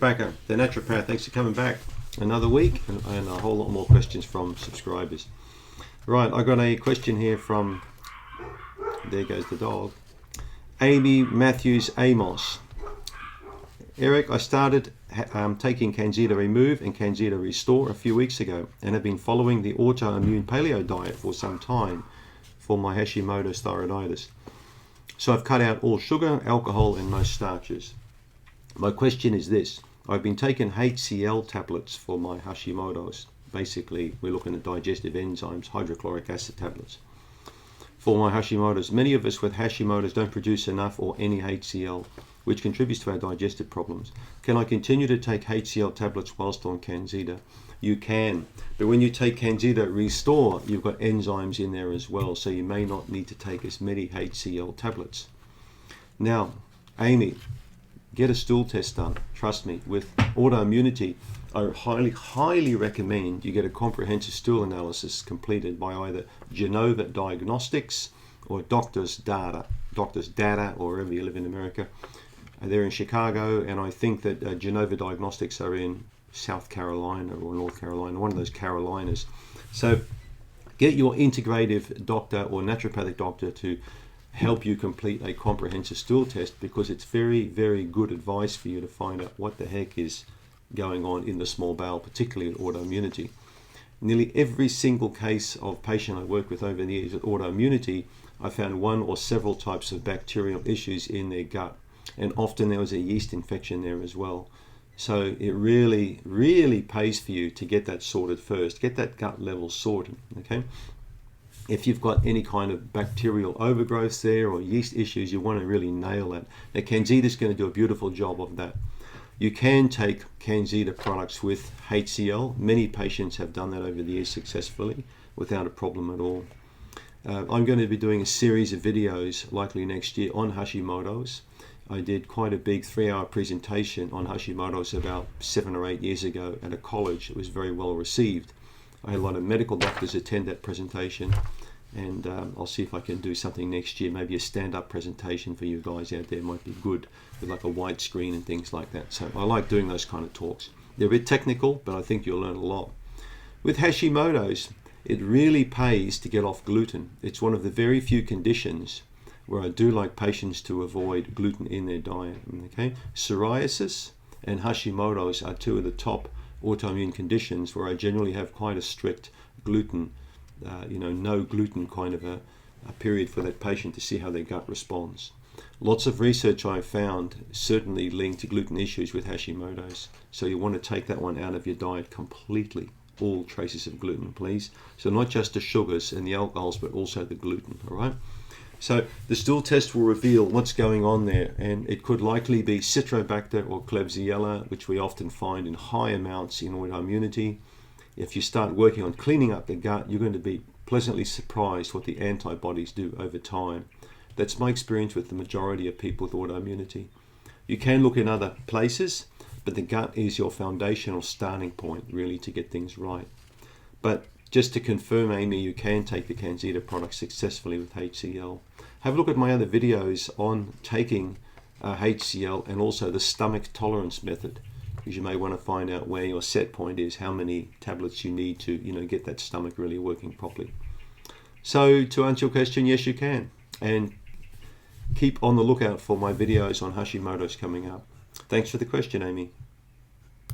Back up, the naturopath. Thanks for coming back another week, and a whole lot more questions from subscribers. Right, I got a question here from, there goes the dog, Amy Matthews Amos. Eric, I started taking CanXida Remove and CanXida Restore a few weeks ago and have been following the autoimmune paleo diet for some time for my Hashimoto's thyroiditis. So I've cut out all sugar, alcohol and most starches. My question is this: I've been taking HCl tablets for my Hashimoto's. Basically, we're looking at digestive enzymes, hydrochloric acid tablets. For my Hashimoto's, many of us with Hashimoto's don't produce enough or any HCl, which contributes to our digestive problems. Can I continue to take HCl tablets whilst on CanXida? You can, but when you take CanXida Restore, you've got enzymes in there as well, so you may not need to take as many HCl tablets. Now, Amy, get a stool test done. Trust me, with autoimmunity, I highly recommend you get a comprehensive stool analysis completed by either Genova Diagnostics or Doctors Data, or wherever you live in America. They're in Chicago, and I think that Genova Diagnostics are in South Carolina or North Carolina, one of those Carolinas. So get your integrative doctor or naturopathic doctor to help you complete a comprehensive stool test, because it's very, very good advice for you to find out what the heck is going on in the small bowel, particularly with autoimmunity. Nearly every single case of patient I work with over the years with autoimmunity, I found one or several types of bacterial issues in their gut, and often there was a yeast infection there as well. So it really, really pays for you to get that sorted first, get that gut level sorted, okay? If you've got any kind of bacterial overgrowth there or yeast issues, you want to really nail that. Now, CanXida is going to do a beautiful job of that. You can take CanXida products with HCl. Many patients have done that over the years successfully without a problem at all. I'm going to be doing a series of videos likely next year on Hashimoto's. I did quite a big 3-hour presentation on Hashimoto's about 7 or 8 years ago at a college. It was very well received. I had a lot of medical doctors attend that presentation, and I'll see if I can do something next year. Maybe a stand-up presentation for you guys out there might be good, with like a white screen and things like that. So I like doing those kind of talks. They're a bit technical, but I think you'll learn a lot. With Hashimoto's, it really pays to get off gluten. It's one of the very few conditions where I do like patients to avoid gluten in their diet. Okay, psoriasis and Hashimoto's are two of the top autoimmune conditions where I generally have quite a strict gluten, no gluten kind of a period for that patient to see how their gut responds. Lots of research I've found certainly linked to gluten issues with Hashimoto's. So you want to take that one out of your diet completely. All traces of gluten, please. So not just the sugars and the alcohols, but also the gluten, all right? So the stool test will reveal what's going on there, and it could likely be Citrobacter or Klebsiella, which we often find in high amounts in autoimmunity. If you start working on cleaning up the gut, you're going to be pleasantly surprised what the antibodies do over time. That's my experience with the majority of people with autoimmunity. You can look in other places, but the gut is your foundational starting point really to get things right. But just to confirm, Amy, you can take the CanXida product successfully with HCl. Have a look at my other videos on taking HCl and also the stomach tolerance method, because you may want to find out where your set point is, how many tablets you need to get that stomach really working properly. So to answer your question, yes, you can. And keep on the lookout for my videos on Hashimoto's coming up. Thanks for the question, Amy.